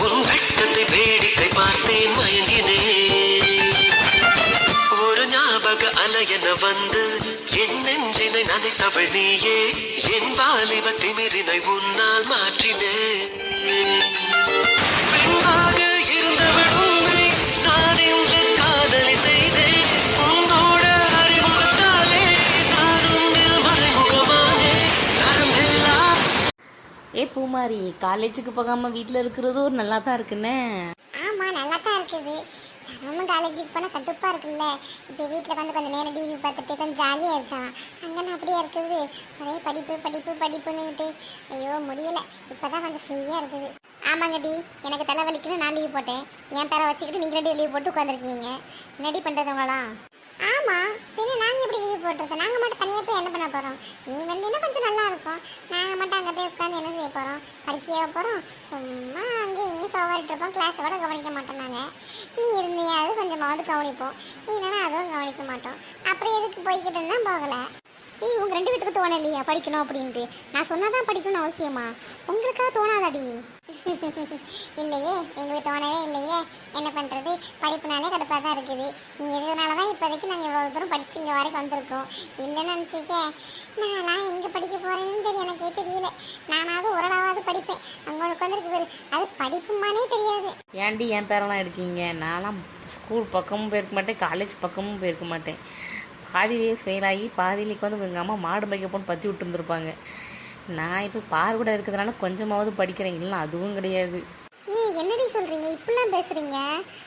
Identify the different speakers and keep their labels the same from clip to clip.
Speaker 1: உன் வெட்டத்தை வேடிக்கை பார்த்தேன் மயங்கினேன். ஒரு ஞாபக அலையென வந்து என் நெஞ்சினை நனைத்தவள் நீயே. என் வாலிப திமிரினை உன்னால் மாற்றினேன். பெண்ணாக இருந்தவள் உன்னை நான் இன்று காதலி செய்தேன். உன்னோட அறிமுகத்தாலே நான் உன்னில் மறைமுகமானே. நரம்பெல்லாம்
Speaker 2: ஏ பூமாரி, காலேஜுக்கு போகாமல் வீட்டில் இருக்கிறது ஒரு நல்லா தான் இருக்குன்னு.
Speaker 3: ஆமாம், நல்லா தான் இருக்குது. நம்ம காலேஜுக்கு போனால் கட்டுப்பாக இருக்குல்ல. இப்போ வீட்டில் வந்து கொஞ்சம் நேரம் டிவி பார்த்துட்டு கொஞ்சம் ஜாலியாக இருக்கான். அங்கே அப்படியே இருக்குது, ஒரே படிப்பு படிப்பு படிப்புன்னுட்டு ஐயோ முடியலை. இப்போ தான் கொஞ்சம் ஃப்ரீயாக இருக்குது. ஆமாங்க டி, எனக்கு தலை வலிக்குன்னு நான் லீவ் போட்டேன். என் பேரை வச்சுக்கிட்டு நீங்கள் 2 லீவ் போட்டு உட்காந்துருக்கீங்க. என்னடி பண்ணுறதுங்களாம்? ஆமாம், பின்ன நாங்கள் எப்படி லீவ் போட்டுருக்கோம்? நாங்கள் மட்டும் தனியாக போய் என்ன பண்ண போகிறோம்? நீ வந்தீங்கன்னா கொஞ்சம் நல்லா இருக்கும். நாங்கள் மட்டும் அங்கே போய் உட்காந்து என்ன செய்ய போகிறோம்? படிக்க போகிறோம். சும்மா அங்கே இங்கே சோவாரிட்டு இருப்போம். கிளாஸை கூட கவனிக்க மாட்டோம். நாங்கள் நீ இருந்தையாவது கொஞ்சமாவது கவனிப்போம். இல்லைன்னா அதுவும் கவனிக்க மாட்டோம். அப்புறம் எதுக்கு போய்கிட்டுன்னா போகலை. உங்கள் 2 பேத்துக்கு தோணலையா படிக்கணும் அப்படின்ட்டு? நான் சொன்னாதான் படிக்கணும்னு அவசியமா? உங்களுக்காக தோணாதாடி? இல்லையே, எங்களுக்கு தோணவே இல்லையே. என்ன பண்ணுறது, படிப்புனாலே கடுப்பாக தான் இருக்குது. நீ எதுனால தான் இப்போதைக்கு நாங்கள் இவ்வளோ தூரம் படித்து இங்கே வரைக்கும் வந்திருக்கோம். இல்லைன்னு நினச்சிக்க, நான் எங்கே படிக்க போகிறேன்னு தெரியும், எனக்கே தெரியல. நானாவது ஓரளவாவது படிப்பேன். அவங்களுக்கு வந்துருக்கு பேர் அது படிப்புமானே தெரியாது.
Speaker 2: ஏன்டி என் பேரெல்லாம் எடுக்கீங்க? நான்லாம் ஸ்கூல் பக்கமும் போயிருக்க மாட்டேன், காலேஜ் பக்கமும் போயிருக்க மாட்டேன். பாதியிலேயே ஃபெயில் ஆகி பாதியிலேக்கு வந்து எங்கள் அம்மா மாடு மேய்க்க போன்னு பற்றி விட்டுருந்துருப்பாங்க. நான் இப்போ பார் கூட இருக்கிறதுனால கொஞ்சமாவது படிக்கிறேன். இல்லை அதுவும் கிடையாது.
Speaker 3: என்னடி சொல்கிறீங்க? இப்படிலாம் பேசுகிறீங்க.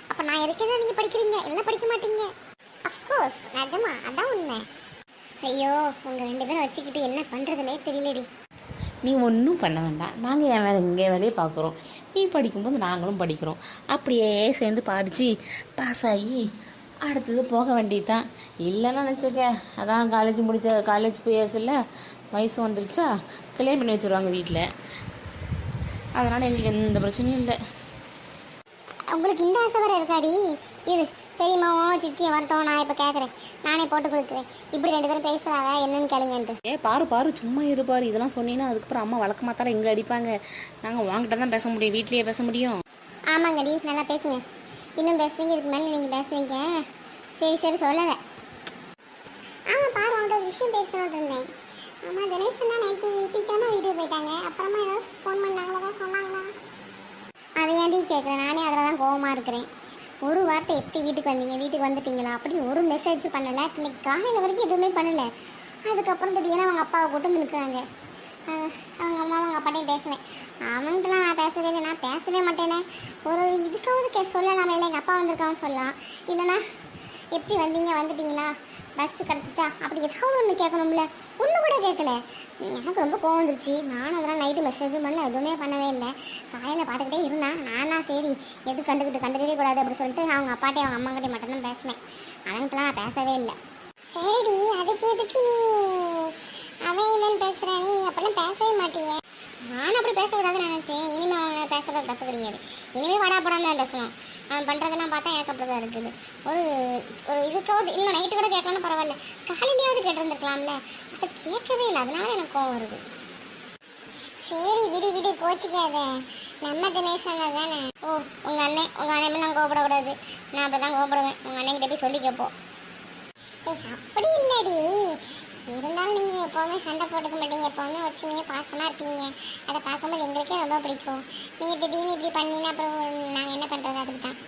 Speaker 3: அப்போ நான் இருக்கேன்னா நீங்கள் படிக்கிறீங்க, எல்லாம் படிக்க மாட்டீங்க. அஃப்கோர்ஸ், நிஜமா அதான் உண்மை. ஐயோ, உங்கள் 2 பேரும் வச்சுக்கிட்டு என்ன பண்ணுறதுனே தெரியலடி.
Speaker 2: நீ ஒன்றும் பண்ண வேண்டாம், நாங்கள் என் வேலை இங்கே வேலையை பார்க்குறோம். நீ படிக்கும்போது நாங்களும் படிக்கிறோம். அப்படியே சேர்ந்து படித்து பாஸ் ஆகி அடுத்தது போக வேண்டியது தான். இல்லைன்னா நினச்சிக்க, அதான் காலேஜ் போயாச்சுல்ல, வயசு வந்துருச்சா கல்யாணம் பண்ணி வச்சுருவாங்க வீட்டில். அதனால் எங்களுக்கு எந்த பிரச்சனையும் இல்லை.
Speaker 3: உங்களுக்கு இந்த ஆசை வர இருக்காடி? இரு, பெரியம்மாவோ சித்தியை வரட்டும், நான் இப்போ கேட்குறேன், நானே போட்டு கொடுக்குறேன். இப்படி 2 பேரும் பேசுகிறாங்க, என்னன்னு கேளுங்கன்ட்டு.
Speaker 2: பாரு சும்மா இருப்பார். இதெல்லாம் சொன்னீங்கன்னா அதுக்கப்புறம் அம்மா வழக்கமாக தான் எங்களை அடிப்பாங்க. நாங்கள் வாங்கிட்ட தான் பேச முடியும், வீட்லேயே பேச முடியும்.
Speaker 3: ஆமாங்கடி, நல்லா பேசுங்க. இன்னும் பேசுறீங்க, இதுக்கு மேலே நீங்கள் பேசுறீங்க. சரி சொல்லலை. ஆமாம் பாரு, அவங்கள்ட்ட ஒரு விஷயம் பேசணும்னு இருந்தேன். ஆமாம், தினேஷன்னா நைட்டு சீக்கிரமாக வீட்டுக்கு போயிட்டாங்க. அப்புறமா ஏதாவது ஃபோன் பண்ணாங்களா, ஏதாவது சொன்னாங்களா? அதை ஏன்டி கேட்குறேன், நானே அதில் தான் கோவமாக இருக்கிறேன். ஒரு வார்த்தை எப்படி வீட்டுக்கு வந்தீங்க, வீட்டுக்கு வந்துட்டீங்களா அப்படின்னு ஒரு மெசேஜ் பண்ணலை. இன்னைக்கு காலையில் வரைக்கும் எதுவுமே பண்ணலை. அதுக்கப்புறம் திடீர்னு அவங்க அப்பாவை கூட்டம் நிற்கிறாங்க. அவங்க அம்மா அவங்க அப்பாட்டையும் பேசுவேன். அவங்களாம் நான் பேசவே இல்லை, நான் பேசவே மாட்டேனே. ஒரு இதுக்காவது சொல்லலாமே, இல்லை எங்கள் அப்பா வந்திருக்கான்னு சொல்லலாம். இல்லைனா எப்படி வந்தீங்க, வந்துட்டீங்களா, பஸ்ஸு கிடச்சிச்சா, அப்படி ஏதாவது ஒன்று கேட்கணும்ல. ஒன்று கூட கேட்கல. எனக்கு ரொம்ப கோவம் வந்துருச்சு. நானும் அதெல்லாம் நைட்டு மெசேஜும் பண்ணல, எதுவுமே பண்ணவே இல்லை. காலையில் பார்த்துக்கிட்டே இருந்தேன். நானா சரி எது கண்டுக்கவே கூடாது அப்படி சொல்லிட்டு அவங்க அப்பாட்டையும் அவங்க அம்மாக்கிட்டையும் மட்டும்தான் பேசினேன். அவங்களாம் நான் பேசவே இல்லை. சரிடி, அதுக்கு எதுக்கு நீ அவன் இவன் பேசுகிறேன்? நீ அப்படிலாம் பேசவே மாட்டீங்க. நானும் அப்படி பேசக்கூடாதுன்னு நினச்சேன். இனிமேல் அவங்க பேசுறது தப்பு கிடையாது. இனிமேல் வாடா போடாமல் தான் பேசணும். அவன் பண்ணுறதெல்லாம் பார்த்தா எனக்கு அப்படி தான் இருக்குது. ஒரு இதுக்காவது இல்லை, நைட்டு கூட கேட்கலான்னு பரவாயில்ல, காலையிலேயாவது கேட்டிருந்துருக்கலாம்ல. அதை கேட்கவே இல்லை, அதனால எனக்கு கோவம் வருது. சரி விடு கோச்சிக்காத. நம்ம தினேஷ் அண்ணன் தானே. ஓ, உங்கள் அண்ணன் நான் கோபப்படக்கூடாது. நான் அப்படி தான் கோபப்படுவேன். உங்கள் அண்ணன்கிட்ட போய் சொல்லி கேட்போம். அப்படி இல்லடி, இருந்தாலும் நீங்கள் எப்போவுமே சண்டை போட்டுக்க மாட்டீங்க. எப்போவுமே வச்சுமையே பாசமாக இருப்பீங்க. அதை பார்க்கும்போது எங்களுக்கே ரொம்ப பிடிக்கும். நீங்கள் திடீர்னு இப்படி பண்ணினா அப்புறம் நாங்கள் என்ன பண்ணுறது? அதுக்கு தான்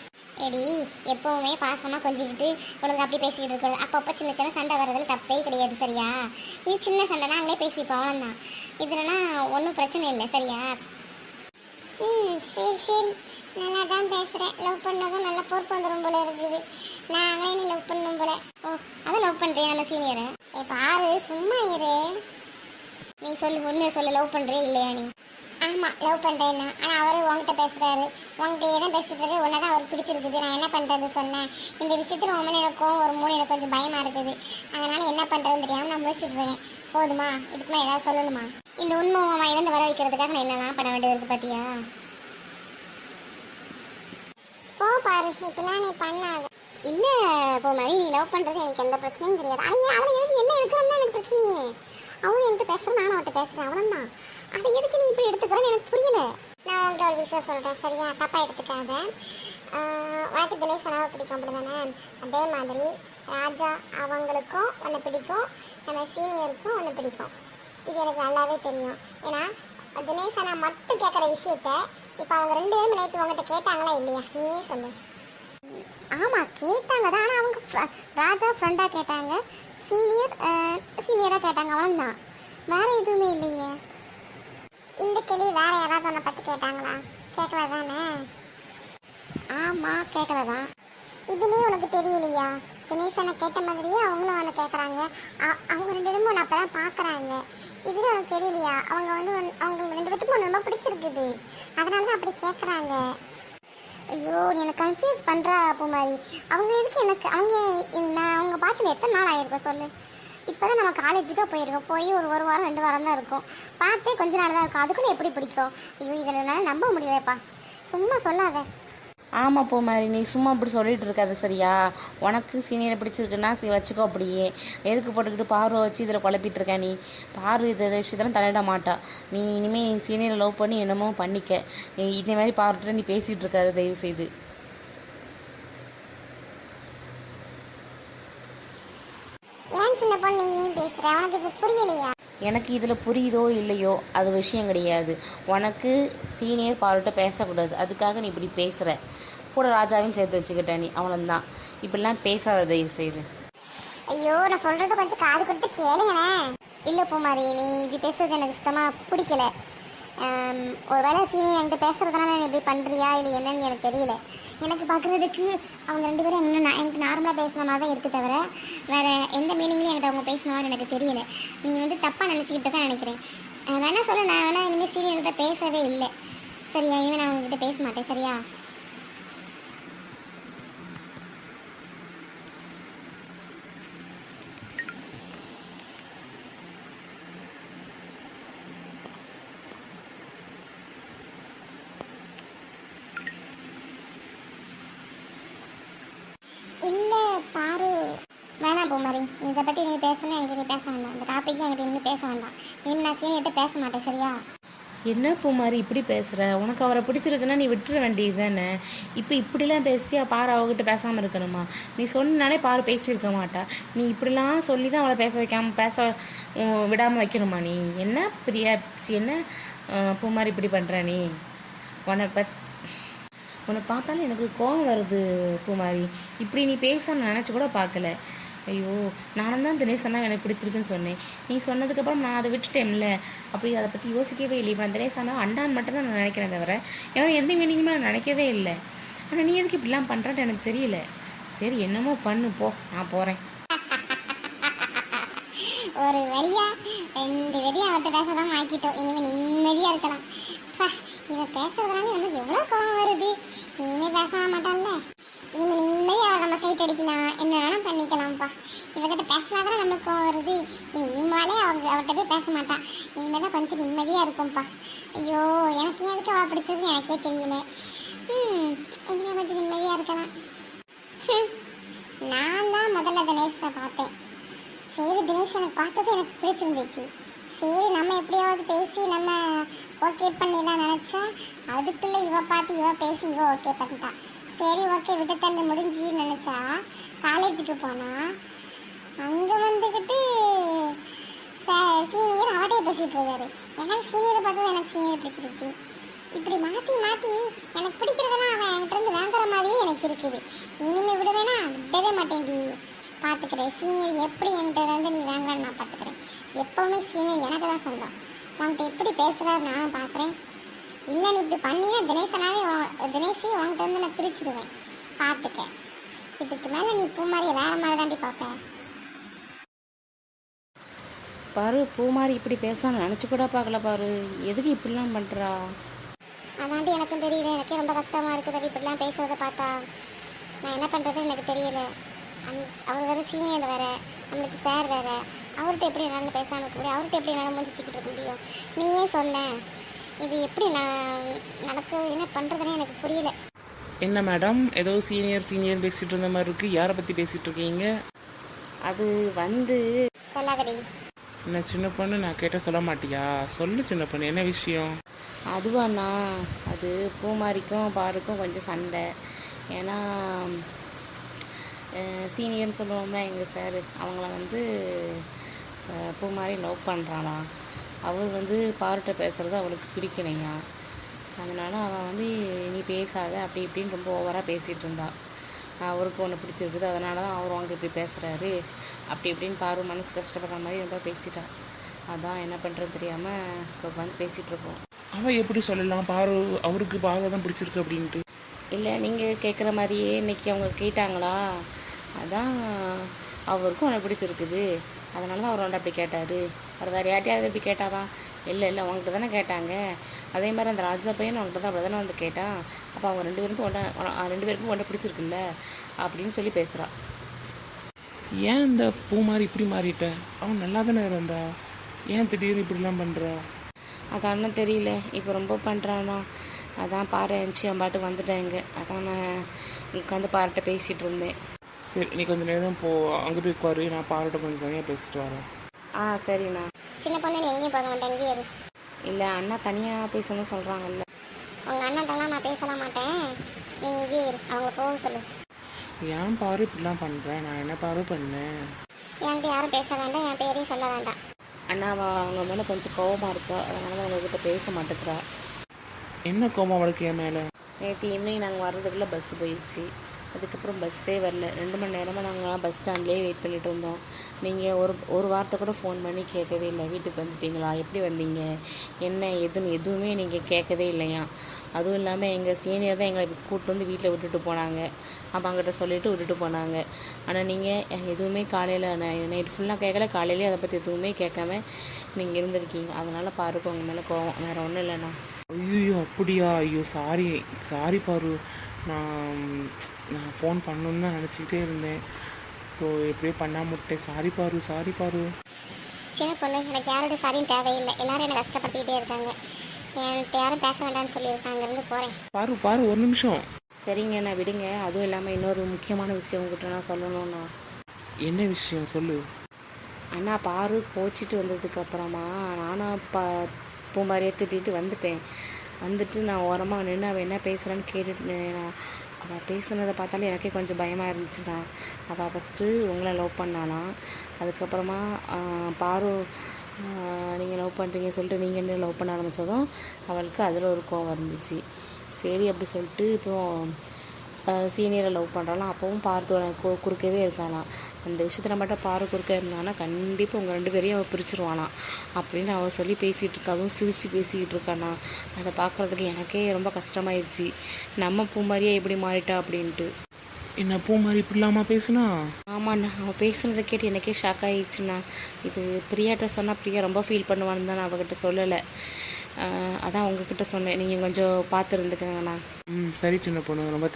Speaker 3: எடி எப்போவுமே பாசமாக கொஞ்சிக்கிட்டு ஒழுங்கு அப்படி பேசிக்கிட்டு இருக்கிறது. அப்பப்போ சின்ன சண்டை வர்றதுல தப்பே கிடையாது, சரியா? இது சின்ன சண்டை, நாங்களே பேசிப்போம், அவ்வளோதான். இதுலலாம் ஒன்றும் பிரச்சனை இல்லை, சரியா? சரி நல்லா தான் பேசுகிறேன். லவ் பண்ணதும் நல்லா பொறுப்பு வந்துடும் போல இருக்குது. நாங்களே என்ன லவ் பண்ணணும் போல. ஓ, அதை லவ் பண்ணுறேன் நம்ம சீனியரை. பாரு சும்மா இரு. நீ சொல்லு, உண்மையை சொல்லு, லவ் பண்ணுறே இல்லையா நீ? ஆமாம் லவ் பண்ணுறேன்னா. ஆனால் அவர் உங்ககிட்ட பேசுகிறாரு. உங்ககிட்டயே தான் பேசிட்டு இருக்கு. உன்னை தான் அவருக்கு பிடிச்சிருக்குது. நான் என்ன பண்ணுறது சொன்னேன். இந்த விஷயத்தில் உண்மையில எனக்கும் ஒரு மூணு எனக்கு கொஞ்சம் பயமாக இருக்குது. அதனால் என்ன பண்ணுறதுன்னு தெரியாமல் நான் முடிச்சுட்ருக்கேன். போதுமா? இதுக்குலாம் ஏதாவது சொல்லணுமா? இந்த உண்மை மாமா இருந்து வர வைக்கிறதுக்காக நான் என்னெல்லாம் பண்ண வேண்டியது இருக்குது பார்த்தியா? போ பாரு, இப்பெல்லாம் நீ பண்ணாத. இல்லை போ மாதிரி, நீ லவ் பண்ணுறது எனக்கு எந்த பிரச்சனையும் கிடையாது. அவளை எதுக்கு என்ன எடுக்கிறோம் தான் எனக்கு பிரச்சனையே. அவளும் என்கிட்ட பேசுகிறேன், நானும் அவன்கிட்ட பேசுகிறேன், அவ்வளோதான். அதை எதுக்கு நீ இப்படி எடுத்துக்கிறேன்னு எனக்கு புரியல. நான் உங்கள்கிட்ட ஒரு விஷயம் சொல்கிறேன் சரியா, தப்பாக எடுத்துக்காத. உனக்கு தினேஷ் அண்ணாவை பிடிக்கும் அப்படி தானே, அதே மாதிரி ராஜா அவங்களுக்கும் ஒன்று பிடிக்கும், நம்ம சீனியருக்கும் ஒன்று பிடிக்கும். இது எனக்கு நல்லாவே தெரியும். ஏன்னா தினேஷ் அண்ணா மட்டும் கேட்குற விஷயத்த இப்போ அவங்க 2 பேரும் நேற்று உங்கள்கிட்ட கேட்டாங்களா இல்லையா, நீயே சொல்லு. ஆமாம் கேட்டாங்க தான், ஆனால் அவங்க ராஜா ஃப்ரெண்டாக கேட்டாங்க, சீனியராக கேட்டாங்க, அவ்வளோதான், வேறு எதுவுமே இல்லையே. இந்த கேள்வி வேறு யாராவது ஒன்றை பற்றி கேட்டாங்களா? கேட்கல தானே? ஆமாம் கேட்கல தான். இதுலேயே உனக்கு தெரியலையா, தினேஷ் அண்ணா கேட்ட மாதிரியே அவங்களும் ஒன்று கேட்குறாங்க, அவங்க 2 பேரும் ஒன்று அப்போ தான் பார்க்குறாங்க. இதுலேயே உனக்கு தெரியலையா, அவங்க வந்து அவங்க 2 பேத்துக்கும் ஒன்று ரொம்ப பிடிச்சிருக்குது, அதனால தான் அப்படி கேட்குறாங்க. ஐயோ நீ எனக்கு கன்ஃபியூஸ் பண்ணுறா பூமாரி. அவங்க எதுக்கு எனக்கு அவங்க பார்த்து எத்தனை நாள் ஆகிருக்கோம் சொல்லு. இப்போ தான் நம்ம காலேஜுக்கு போயிருக்கோம், போய் ஒரு வாரம் 2 வாரம் தான் இருக்கும், பார்த்தே கொஞ்ச நாள் தான் இருக்கும், அதுக்குள்ளே எப்படி பிடிக்கும்? ஐயோ இதில் என்னால் நம்ப முடியலப்பா, சும்மா சொல்லாத.
Speaker 2: ஆமாம் பூமாரி, நீ சும்மா அப்படி சொல்லிட்டு இருக்காது சரியா. உனக்கு சீனியரை பிடிச்சிருக்குன்னா வச்சுக்கோ அப்படியே. எதுக்கு போட்டுக்கிட்டு பார்வை வச்சு இதில் குழப்பிட்டு இருக்க நீ? பார்வை இதை விஷயத்தெல்லாம் தலையிட மாட்டா. நீ இனிமேல் சீனியரை லவ் பண்ணி என்னமோ பண்ணிக்க. இதே மாதிரி பார்த்துட்டு நீ பேசிகிட்டு இருக்காது தயவு செய்து.
Speaker 3: ஏன் சின்ன பொண்ணு ஏன் பேசுகிற? உனக்கு இது புரியலையா?
Speaker 2: எனக்கு இதில் புரியுதோ இல்லையோ அது விஷயம் கிடையாது. உனக்கு சீனியர் பார்வட்ட பேசக்கூடாது, அதுக்காக நீ இப்படி பேசுகிற. கூட ராஜாவையும் சேர்த்து வச்சுக்கிட்ட நீ, அவ்வளோதான். இப்படிலாம் பேசாத தயவு செய்து.
Speaker 3: ஐயோ நான் சொல்கிறது கொஞ்சம் காது கொடுத்து கேளுங்களேன். இல்லை பூமாரி, நீ இப்படி பேசுறது எனக்கு சுத்தமாக பிடிக்கல. ஒரு வேளை சீனியர் என்கிட்ட பேசுகிறதுனால நீ இப்படி பண்ணுறியா இல்லை என்னன்னு எனக்கு தெரியல. எனக்கு பார்க்குறதுக்கு அவங்க 2 பேரும் எனக்கு நார்மலாக பேசுன மாதிரி தான் இருக்குது, தவிர வேறு எந்த மீனிங்லையும் என்கிட்ட அவங்க பேசின மாதிரி எனக்கு தெரியல. நீ வந்து தப்பாக நினச்சிக்கிட்டு தான் நினைக்கிறேன். வேணா சொல்ல, நான் வேணா இனிமேல் சீனியர்கிட்ட பேசவே இல்லை சரியா. இனிமேல் நான் உங்ககிட்ட பேச மாட்டேன் சரியா. இல்லை பாரு, வேணாம் பூமாரி, இதை பற்றி நீ பேசணும், என்கிட்ட நீ பேச வேண்டாம். இந்த டாப்பிக்கு என்கிட்ட இன்னும் பேச வேண்டாம். இனிமேல் நான் சீனியர்கிட்ட பேச மாட்டேன் சரியா.
Speaker 2: என்ன பூமாரி இப்படி பேசுகிற? உனக்கு அவரை பிடிச்சிருக்குன்னா நீ விட்டுற வேண்டியது தானே. இப்போ இப்படிலாம் பேசியா பாரு அவகிட்ட பேசாமல் இருக்கணுமா? நீ சொன்னாலே பாரு பேசியிருக்க மாட்டா. நீ இப்படிலாம் சொல்லி தான் அவளை பேச விடாமல் வைக்கணுமா நீ? என்ன பிரியா, என்ன பூமாரி இப்படி பண்ணுற நீ? உன்னை பார்த்தாலும் எனக்கு கோபம் வருது பூமாரி. இப்படி நீ பேச நினச்சி கூட பார்க்கல. ஐயோ நானும் தான் தினேஷ் அண்ணா எனக்கு பிடிச்சிருக்குன்னு சொன்னேன். நீ சொன்னதுக்கப்புறம் நான் அதை விட்டுட்டேன்ல, அப்படி அதை பற்றி யோசிக்கவே இல்லை. இப்போ தினேஷ் அண்ணா அண்டான்னு மட்டும்தான் நான் நினைக்கிறேன், தவிர ஏன்னா எந்த மீனிங்குமே நான் நினைக்கவே இல்லை. ஆனால் நீ எதுக்கு இப்படிலாம் பண்ணுறேன்னு எனக்கு தெரியல. சரி என்னமோ பண்ணு போ, நான் போகிறேன்.
Speaker 3: ஒரு வழியா 2 வெடியை அவர்கிட்ட பேசலாம் ஆக்கிட்டோம். இனிமேல் நிம்மதியாக இருக்கலாம். இதை பேசுறதுனால நமக்கு எவ்வளோ கோவம் வருது. இனிமேல் பேச மாட்டான்ல, இனிமேல் நிம்மதியாக நம்ம சைட் அடிக்கலாம், என்ன வேணால் பண்ணிக்கலாம்ப்பா. இவகிட்ட பேசினாதான் நம்மளுக்கு கோவம் வருது. இனிமேலே அவர்கிட்ட போய் பேச மாட்டான். இனிமேல் தான் கொஞ்சம் நிம்மதியாக இருக்கும்ப்பா. ஐயோ எனக்கு எதுக்கு அவ்வளோ பிடிச்சிருக்கு எனக்கே தெரியல. இனிமேல் கொஞ்சம் நிம்மதியாக இருக்கலாம். நான் தான் முதல்ல தினேஷை பார்த்தேன். சரி தினேஷ் எனக்கு பார்த்தது எனக்கு பிடிச்சிருந்துச்சு. சரி நம்ம எப்படியாவது பேசி நம்ம ஓகே பண்ணிடலாம் நினச்சா, அதுக்குள்ளே இவ பார்த்து இவ பேசி இவ ஓகே பண்ணிட்டான். சரி ஓகே விட்டுத்தள்ளி முடிஞ்சுன்னு நினச்சா காலேஜுக்கு போனால் அங்கே வந்துக்கிட்டு சீனியர் அவட்டே பேசிகிட்டு இருக்காரு. எனக்கு சீனியரை பார்த்தது எனக்கு சீனியர் பிடிச்சிருச்சு. இப்படி மாற்றி மாற்றி எனக்கு பிடிக்கிறதுனா அவன் என்கிட்ட இருந்து வாங்குற மாதிரியே எனக்கு இருக்குது. இனிமேல் விடுவேனா? விடவே மாட்டேன்டி. பார்த்துக்கிறேன் சீனியர் எப்படி என்கிட்ட இருந்து நீ வாங்கன்னு நான் பார்த்துக்கிறேன். எப்போவுமே சீனியர் எனக்கு தான் சொந்தம். உன்கிட்ட எப்படி பேசுகிறாரு நானும் பார்க்குறேன். இல்லை நீ இப்படி பண்ணினா தினேஷையும் உன்கிட்ட இருந்து நான் பிரிச்சுடுவேன், பார்த்துக்க. இதுக்கு மேலே நீ பூமாரியை வேறு மாதிரி தாண்டி பார்ப்பேன்.
Speaker 2: பாரு பூமாரி இப்படி பேசாமல் நினச்சி கூட பார்க்கல பாரு. எதுக்கு இப்படிலாம் பண்ணுறா?
Speaker 3: அதாண்டி எனக்கும் தெரியல. எனக்கே ரொம்ப கஷ்டமாக இருக்குது இப்படிலாம் பேசுறதை பார்த்தா. நான் என்ன பண்ணுறதுன்னு எனக்கு தெரியல. அவர் வேறு சீனியர் வேறு, நம்மளுக்கு சார் வேறு. அவர்கிட்ட எப்படி என்னால் பேசாமல் இருக்க முடியும்? அவர்கிட்ட எப்படி என்னால் முடிச்சுக்கிட்டு இருக்க முடியும்? நீயே சொன்ன. இது எப்படி நான் என்ன பண்ணுறதுன்னு எனக்கு புரியல.
Speaker 4: என்ன மேடம் ஏதோ சீனியர் பேசிகிட்டு இருந்த மாதிரி இருக்குது. யாரை பற்றி பேசிகிட்டு இருக்கீங்க?
Speaker 2: அது வந்து
Speaker 3: சொல்லாதடி.
Speaker 4: என்ன சின்ன பொண்ணு, நான் கேட்ட சொல்ல மாட்டியா? சொல்லு சின்ன பொண்ணு, என்ன விஷயம்?
Speaker 2: அதுவாண்ணா, அது பூமாரிக்கும் பாருக்கும் கொஞ்சம் சண்டை. ஏன்னா சீனியர்னு சொல்லுவோம்ல எங்கள் சார், அவங்கள வந்து பூமாரி லவ் பண்ணுறானா. அவர் வந்து பாருட்ட பேசுகிறது அவளுக்கு பிடிக்கலையா. அதனால் அவள் வந்து நீ பேசாத அப்படி இப்படின்னு ரொம்ப ஓவராக பேசிகிட்டு இருந்தா. அவருக்கு ஒன்று பிடிச்சிருக்குது, அதனால தான் அவர் அவங்க இப்படி பேசுகிறாரு அப்படி இப்படின்னு பாரு மனசு கஷ்டப்படுற மாதிரி ரொம்ப பேசிட்டா. அதான் என்ன பண்ணுறது தெரியாமல் இப்போ உட்காந்து பேசிகிட்ருக்கோம்.
Speaker 4: அவள் எப்படி சொல்லலாம் அவருக்கு பாரு தான் பிடிச்சிருக்கு அப்படின்ட்டு?
Speaker 2: இல்லை, நீங்கள் கேட்குற மாதிரியே இன்றைக்கி அவங்க கேட்டாங்களா, அதான் அவருக்கும் உன்னை பிடிச்சிருக்குது, அதனால தான் அவர் வந்து அப்படி கேட்டார். வேறு யார்ட்டையாவது எப்படி கேட்டாதான்? இல்லை உங்கள்கிட்ட தானே கேட்டாங்க. அதே மாதிரி அந்த ராஜா பையன் அவங்கள்ட்ட தான் அப்படி தானே வந்து கேட்டான். அப்போ அவங்க ரெண்டு பேருக்கும் ஒன்றை பிடிச்சிருக்குல்ல அப்படின்னு சொல்லி பேசுகிறா.
Speaker 4: ஏன் இந்த பூமாரி இப்படி மாறிட்ட? அவன் நல்லா தானே இருந்தா, ஏன் திடீர்னு இப்படிலாம் பண்ணுறா?
Speaker 2: அதான் தெரியல, இப்போ ரொம்ப பண்ணுறானா. அதான் பாரு இருந்துச்சு என் பாட்டுக்கு வந்துட்டேங்க. அதான் நான் உட்காந்து பாருட்ட பேசிகிட்டு இருந்தேன்.
Speaker 4: சரி, நீ கொஞ்சம் நேரம் அங்கே போய் உட்காரு, நான் பாருட்ட கொஞ்சம் தனியாக பேசிட்டு வரேன்.
Speaker 2: சரிண்ணா.
Speaker 3: சின்ன பொண்ணு நீ எங்கேயும் போக மாட்டேன், இங்கே இரு.
Speaker 2: இல்லை, அண்ணா தனியாக பேசணும்னு சொல்கிறாங்கல்ல.
Speaker 3: உங்கள் அண்ணன்ட்டெல்லாம் நான் பேசலாம் மாட்டேன், நீ இங்கே இரு, அவங்கள போக சொல்லு.
Speaker 4: ஏன் பாரு இப்படிலாம் பண்ணுறேன்? நான் என்ன பாரு பண்ணேன்?
Speaker 3: என்கிட்ட யாரும் பேச வேண்டாம், என் பேரையும் சொல்ல வேண்டாம்.
Speaker 2: அண்ணா அவங்க மேலே கொஞ்சம் கோவமாக இருக்கா, அதனால தான் உங்ககிட்ட பேச மாட்டேங்கிறா.
Speaker 4: என்ன கோபம் அவளுக்கு என் மேலே?
Speaker 2: நேற்று ஈவினிங் நாங்கள் வர்றதுக்குள்ளே பஸ்ஸு போயிடுச்சு. அதுக்கப்புறம் பஸ்ஸே வரல. 2 மணி நேரமாக நாங்கள் பஸ் ஸ்டாண்ட்லேயே வெயிட் பண்ணிட்டு இருந்தோம். நீங்கள் ஒரு வார்த்தை கூட ஃபோன் பண்ணி கேட்கவே இல்லை. வீட்டுக்கு வந்துட்டீங்களா, எப்படி வந்தீங்க, என்ன எதுன்னு எதுவுமே நீங்கள் கேட்கவே இல்லையா. அதுவும் இல்லாமல் எங்கள் சீனியர் தான் எங்களை கூப்பிட்டு வந்து வீட்டில் விட்டுட்டு போனாங்க. அப்போ அங்கிட்ட சொல்லிவிட்டு விட்டுட்டு போனாங்க. ஆனால் நீங்கள் எதுவுமே காலையில் நைட் ஃபுல்லாக கேட்கல, காலையிலேயே அதை பற்றி எதுவுமே கேட்காம நீங்கள் இருந்திருக்கீங்க. அதனால் பாருக்கு உங்கள் மேலே கோவம், வேறு ஒன்றும் இல்லைண்ணா.
Speaker 4: ஐயோ அப்படியா? ஐயோ சாரி பாரு, நான் ஃபோன் பண்ணணுன்னு தான் நினச்சிக்கிட்டே இருந்தேன். இப்போ எப்படியே பண்ணாம விட்டேன். சாரி பாரு.
Speaker 3: சின்ன பொண்ணு, எனக்கு யாரோட சாரியும் தேவையில்லை. எல்லாரும் என்னை கஷ்டப்படுத்திக்கிட்டே இருக்காங்க. என்கிட்ட யாரும் பேச வேண்டாம்னு சொல்லியிருக்காங்க. அங்கேருந்து போகிறேன்.
Speaker 4: பாரு ஒரு நிமிஷம்.
Speaker 2: சரிங்க, நான் விடுங்க. அதுவும் இல்லாமல் இன்னொரு முக்கியமான விஷயம் உங்கள்கிட்ட நான் சொல்லணும்ண்ணா.
Speaker 4: என்ன விஷயம் சொல்லு.
Speaker 2: அண்ணா பாரு கோச்சிட்டு வந்ததுக்கப்புறமா நானும் பூமாரியை திட்டிட்டு வந்துட்டு நான் ஓரமாக நின்று அவள் என்ன பேசுகிறான்னு கேட்டுட்டு அவள் பேசுனதை பார்த்தாலே எனக்கே கொஞ்சம் பயமாக இருந்துச்சுண்ணா. அவள் ஃபஸ்ட்டு உங்களை லவ் பண்ணானா, அதுக்கப்புறமா பாரு நீங்கள் லவ் பண்ணுறீங்க சொல்லிட்டு நீங்கள் என்ன லவ் பண்ண ஆரம்பித்ததும் அவளுக்கு அதில் ஒரு கோவம் இருந்துச்சு. சரி அப்படி சொல்லிட்டு இப்போது சீனியரை லவ் பண்ணுறாலாம். அப்போவும் பார்த்து குறுக்கவே இருக்கானா. அந்த விஷயத்தில் மட்டும் பாரு குறுக்க இருந்தானா கண்டிப்பாக உங்கள் 2 பேரையும் அவள் பிரிச்சுருவானா அப்படின்னு அவள் சொல்லி பேசிகிட்டு இருக்கா. அதுவும் சிரித்து பேசிக்கிட்டு இருக்கானா. அதை பார்க்குறதுக்கு எனக்கே ரொம்ப கஷ்டமாயிடுச்சு. நம்ம பூமாரியே எப்படி மாறிட்டா அப்படின்ட்டு.
Speaker 4: என்ன பூமாரி இப்படிலாமா பேசுனா?
Speaker 2: ஆமாண்ணா, அவள் பேசுனதை கேட்டு எனக்கே ஷாக் ஆகிடுச்சுண்ணா. இது பிரியாட்ட சொன்னால் பிரியா ரொம்ப ஃபீல் பண்ணுவான்னு தான் நான் அவகிட்ட சொல்லலை. அதான் உங்ககிட்ட சொன்னேன், நீங்கள் கொஞ்சம் பார்த்து இருந்துக்கங்கண்ணா.
Speaker 4: சரி சின்ன பொண்ணு, ரொம்ப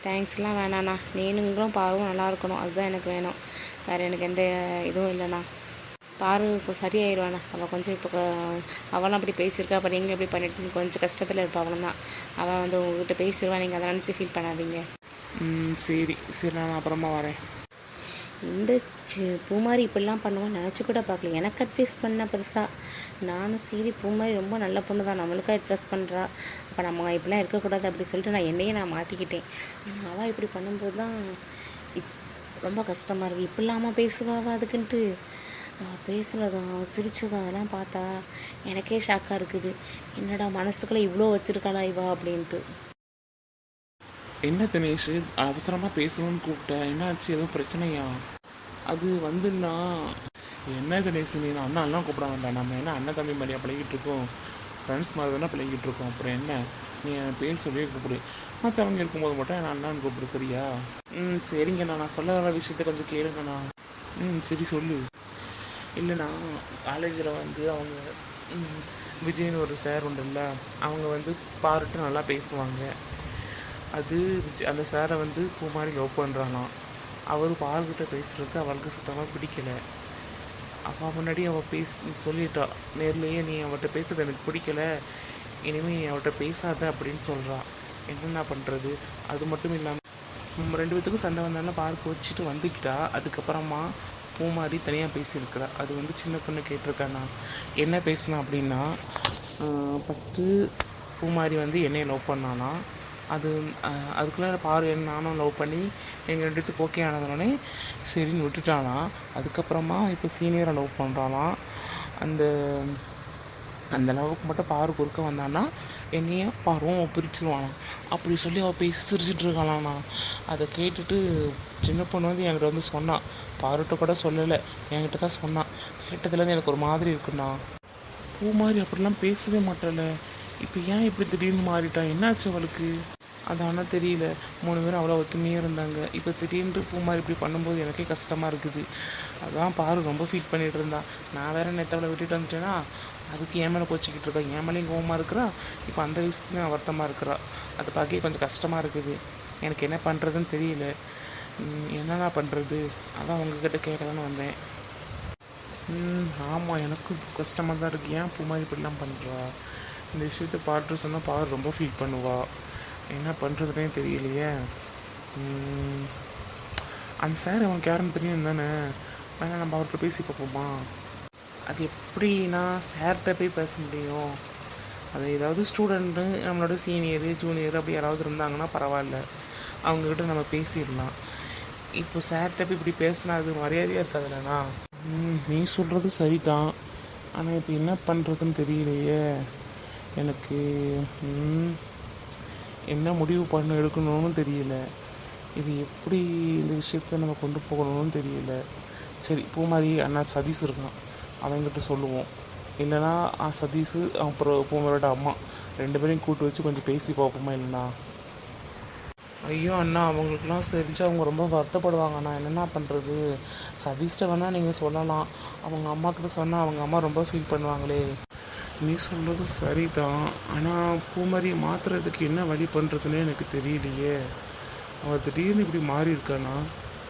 Speaker 2: தேங்க்ஸ்லாம் வேணாண்ணா. நீங்களும் பாருவும் நல்லா இருக்கணும், அதுதான் எனக்கு வேணும். வேறு எனக்கு எந்த இதுவும் இல்லைண்ணா. பாரு இப்போ சரியாயிடுவாண்ணா. அவள் கொஞ்சம் இப்போ அவளும் அப்படி பேசியிருக்கா, அப்போ நீங்களும் எப்படி பண்ணிட்டு கொஞ்சம் கஷ்டத்தில் இருப்பா. அவளும் அவள் வந்து உங்கள்கிட்ட பேசிடுவா, நீங்கள் அதை நினச்சி ஃபீல் பண்ணாதீங்க.
Speaker 4: சரி நான் அப்புறமா வரேன்.
Speaker 2: இந்த பூமாரி இப்படிலாம் பண்ணுவான்னு நினச்சி கூட பார்க்கல. எனக்கு அட்வைஸ் பண்ண பெருசாக நானும் சரி பூமாரி ரொம்ப நல்ல பொண்ணு தான், நம்மளுக்கும் அட்வைஸ் பண்ணுறா, அப்போ நம்ம இப்படிலாம் இருக்கக்கூடாது அப்படி சொல்லிட்டு நான் மாற்றிக்கிட்டேன். அவள் இப்படி பண்ணும்போது தான் ரொம்ப கஷ்டமாக இருக்குது. இப்படிலாமா பேசுவாவா அதுக்குன்ட்டு பேசுனதும் சிரிச்சதும் அதெல்லாம் பார்த்தா எனக்கே ஷாக்காக இருக்குது. என்னடா மனசுக்குள்ளே இவ்வளோ வச்சுருக்காளா இவா அப்படின்ட்டு.
Speaker 4: என்ன தினேஷ் அவசரமாக பேசணும்னு கூப்பிட்டேன், என்னாச்சு? எதுவும் பிரச்சனையா? அது வந்துன்னா என்ன தினேஷ், நீ அண்ணாலாம் கூப்பிட வேண்டாம். நம்ம என்ன அண்ணன் தம்பி மாதிரியா பழகிட்டு இருக்கோம், ஃப்ரெண்ட்ஸ் மாதிரி தானே பழகிட்டு இருக்கோம். அப்புறம் என்ன, நீ பேர் சொல்லியே கூப்பிடு. மற்றவங்க இருக்கும்போது மட்டும் என்ன அண்ணான்னு கூப்பிடு, சரியா? சரிங்கண்ணா, நான் சொல்ல வர விஷயத்த கொஞ்சம் கேளுங்கண்ணா. சரி சொல்லு. இல்லைண்ணா, காலேஜில் வந்து அவங்க விஜய்னு ஒரு சார் உண்டுல்ல, அவங்க வந்து பாருட்டு நல்லா பேசுவாங்க. அது அந்த சாரை வந்து பூமாரி லவ் பண்ணுறானா. அவர் பாருக்கிட்ட பேசுகிறதுக்கு அவளுக்கு சுத்தமாக பிடிக்கலை. அவள் முன்னாடி அவள் சொல்லிட்டா நேர்லேயே, நீ அவள்கிட்ட பேசுறது எனக்கு பிடிக்கலை, இனிமேல் நீ அவள்கிட்ட பேசாத அப்படின்னு சொல்கிறா. என்னென்ன பண்ணுறது? அது மட்டும் இல்லாமல் நம்ம 2 பேத்துக்கும் சண்டை வந்தாலும் பார்க்க வச்சுட்டு வந்துக்கிட்டா. அதுக்கப்புறமா பூமாரி தனியாக பேசியிருக்கிறா. அது வந்து சின்ன பொண்ணு கேட்டிருக்காண்ணா. என்ன பேசினா அப்படின்னா, ஃபஸ்ட்டு பூமாரி வந்து என்னையை லவ் பண்ணானா, அது அதுக்குள்ளே பாரு நானும் லவ் பண்ணி எங்கள் ரெண்டு பேத்துக்கு ஓகே ஆனதுனாலே சரின்னு விட்டுட்டானா. அதுக்கப்புறமா இப்போ சீனியரை லவ் பண்ணுறானாம். அந்த அந்த லவ்வுக்கு மட்டும் பாரு குறுக்க வந்தான்னா என்னையும் பாருவும் பிரிச்சுருவானாம். அப்படி சொல்லி அவள் பேசி சிரிச்சிட்டு இருக்காளாண்ணா. அதை கேட்டுட்டு சின்ன பொண்ணு வந்து என்கிட்ட வந்து சொன்னான். பாருட்ட கூட சொல்லலை, என்கிட்ட தான் சொன்னான். கேட்டதுலேருந்து எனக்கு ஒரு மாதிரி இருக்குண்ணா. பூ மாதிரி அப்படிலாம் பேசவே மாட்டேல, இப்போ ஏன் இப்படி திடீர்னு மாறிட்டா? என்னாச்சு அவளுக்கு? அதானா தெரியல. 3 பேரும் அவ்வளோ ஒத்துமையாக இருந்தாங்க. இப்போ திடீர்னு பூ மாதிரி இப்படி பண்ணும்போது எனக்கே கஷ்டமாக இருக்குது. அதான் பாரு ரொம்ப ஃபீல் பண்ணிகிட்டு இருந்தான். நான் வேறு நேற்று அவளை விட்டுட்டு வந்துட்டேன்னா அதுக்கு என் மேலே கோச்சிக்கிட்டு இருக்கா. என் மேலேயும் கோவமாக இருக்கிறா. இப்போ அந்த விஷயத்துலையும் வருத்தமாக இருக்கிறா. அது பார்க்க கொஞ்சம் கஷ்டமாக இருக்குது. எனக்கு என்ன பண்ணுறதுன்னு தெரியல. என்னென்ன பண்ணுறது, அதான் உங்ககிட்ட கேட்கலான்னு வந்தேன். ஆமாம், எனக்கும் கஷ்டமாக தான் இருக்குது. ஏன் பூ மாதிரி இப்படிலாம் பண்ணுறா? இந்த விஷயத்த பாட்டு சொன்னால் பாரு ரொம்ப ஃபீல் பண்ணுவா. என்ன பண்ணுறதுனே தெரியலையே. அந்த சார் அவனுக்கு யாருன்னு தெரியும் தானே? வேணா நம்ம அவர்கிட்ட பேசி பார்ப்போமா? அது எப்படின்னா சார்கிட்ட போய் பேச முடியும்? அது ஏதாவது ஸ்டூடெண்ட்டு நம்மளோட சீனியரு ஜூனியரு அப்படி யாராவது இருந்தாங்கன்னா பரவாயில்ல, அவங்கக்கிட்ட நம்ம பேசிடலாம். இப்போ சார்கிட்ட போய் இப்படி பேசினா அது மரியாதையாக இருக்காதுல்லண்ணா. நீ சொல்கிறது சரிதான், ஆனால் இப்போ என்ன பண்ணுறதுன்னு தெரியலையே எனக்கு. என்ன முடிவு பண்ண எடுக்கணும்னு தெரியல. இது எப்படி இந்த விஷயத்த நம்ம கொண்டு போகணும்னு தெரியல. சரி, பூமாரி அண்ணா சதீஷ் இருக்கான், அவங்ககிட்ட சொல்லுவோம். இல்லைனா சதீஷ் அப்புறம் பூமாரியோட அம்மா 2 பேரையும் கூப்பிட்டு வச்சு கொஞ்சம் பேசி பார்ப்போமா? இல்லைண்ணா ஐயோ அண்ணா, அவங்களுக்குலாம் தெரிஞ்சு அவங்க ரொம்ப வருத்தப்படுவாங்க. நான் என்னென்ன பண்ணுறது? சதீஷ்ட வேணால் நீங்கள் சொல்லலாம், அவங்க அம்மாக்கிட்ட சொன்னால் அவங்க அம்மா ரொம்ப ஃபீல் பண்ணுவாங்களே. நீ சொல்கிறது சரிதான், ஆனால் பூமாரியை மாற்றுறதுக்கு என்ன வழி பண்ணுறதுன்னு எனக்கு தெரியலையே. அவள் திடீர்னு இப்படி மாறி இருக்கானா?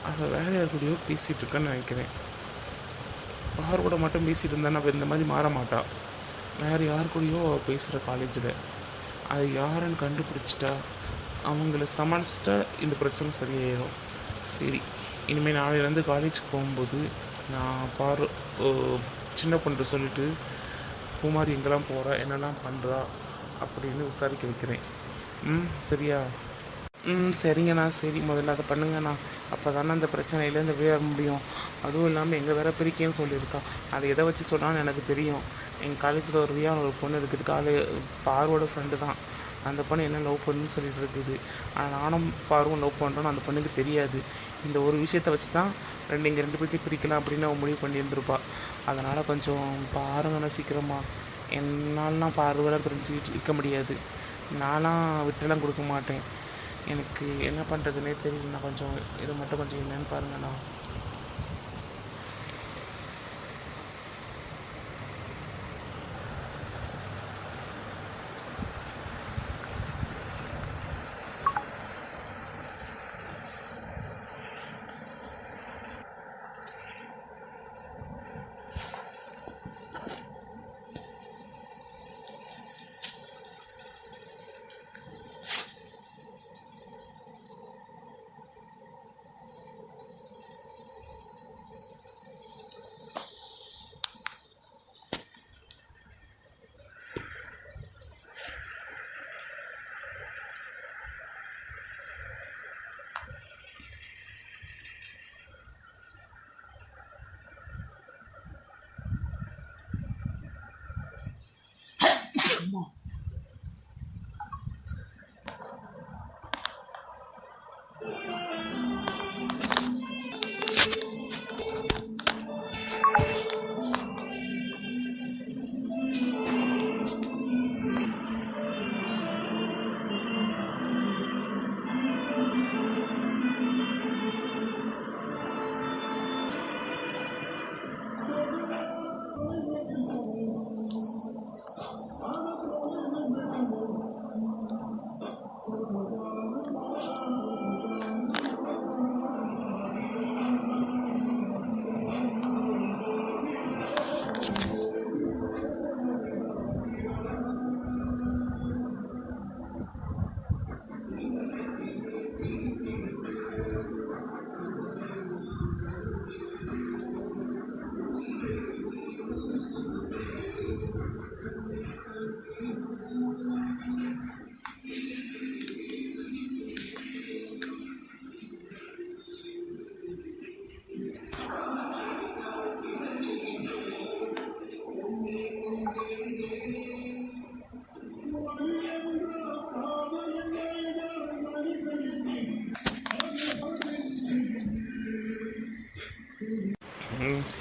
Speaker 4: அவள் வேறு யார் கூடயோ பேசிகிட்டு இருக்கான்னு நினைக்கிறேன். யார் கூட மட்டும் பேசிகிட்டு இருந்தா அவள் இந்த மாதிரி மாற மாட்டாள். வேறு யார் கூடயோ அவள் பேசுகிற காலேஜில். அது யாருன்னு கண்டுபிடிச்சிட்டா, அவங்கள சமாளிச்சிட்டா இந்த பிரச்சனை சரியாயிடும். சரி, இனிமேல் நாளையிலேருந்து காலேஜுக்கு போகும்போது நான் பாரு சின்ன பொண்ணு சொல்லிவிட்டு பூமாரி எங்கெல்லாம் போகிறா என்னெல்லாம் பண்ணுறா அப்படின்னு விசாரிக்க வைக்கிறேன். சரியா? சரிங்கண்ணா. சரி, முதல்ல அதை பண்ணுங்கண்ணா. அப்போ தானே அந்த பிரச்சனையிலேருந்து வேற முடியும். அதுவும் இல்லாமல் எங்கள் வேற பிரிக்கேன்னு சொல்லியிருக்கா. அதை எதை வச்சு சொன்னான்னு எனக்கு தெரியும். எங்கள் காலேஜில் ஒரு ரியான்னு ஒரு பொண்ணு இருக்குது, பார்வோட ஃப்ரெண்டு தான். அந்த பொண்ணு என்ன லவ் பண்ணுன்னு சொல்லிட்டு இருக்குது. ஆனால் நானும் பார்வும் லவ் பண்ணுறோன்னு அந்த பொண்ணுக்கு தெரியாது. இந்த ஒரு விஷயத்தை வச்சு தான் இங்கே 2 பேர்த்தையும் பிரிக்கலாம் அப்படின்னு அவன் முடிவு பண்ணியிருந்துருப்பா. அதனால் கொஞ்சம் பாருங்கண்ணா சீக்கிரமாக. என்னாலாம் பார்வையெல்லாம் பிரிஞ்சுக்கிட்டு இருக்க முடியாது. நான்லாம் விட்டெல்லாம் கொடுக்க மாட்டேன். எனக்கு என்ன பண்ணுறதுனே தெரியலண்ணா. கொஞ்சம் இதை மட்டும் கொஞ்சம் என்னன்னு பாருங்கண்ணா.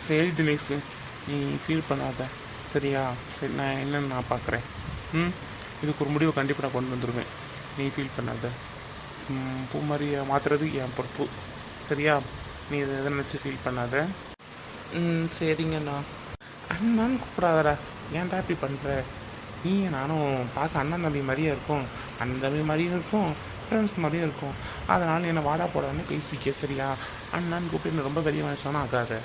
Speaker 4: சரி தினேஷ், நீ ஃபீல் பண்ணாத சரியா? சரி, நான் என்னன்னு நான் பார்க்குறேன். இதுக்கு ஒரு முடிவை கண்டிப்பாக நான் கொண்டு வந்துடுவேன். நீ ஃபீல் பண்ணாத. பூமாரியை மாற்றுறது என் பொறுப்பு சரியா? நீ இதை எதை நினச்சி ஃபீல் பண்ணாத. சரிங்கண்ணா. அண்ணான்னு கூப்பிடாதடா, ஏன்டா இப்படி பண்ணுற? நீ நானும் பார்க்க அண்ணன் தம்பி மாதிரியே இருக்கும், அண்ணன் தம்பி மாதிரியும் இருக்கும், ஃப்ரெண்ட்ஸ் மாதிரியும் இருக்கும். அதனால் என்னை வாடா போடான்னு பேசிக்க சரியா? அண்ணான்னு கூப்பிட்டு என்ன ரொம்ப பெரிய மனுஷனா ஆகாத.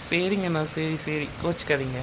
Speaker 4: சரிங்கண்ணா, சரி கோச்சிக்காதீங்க.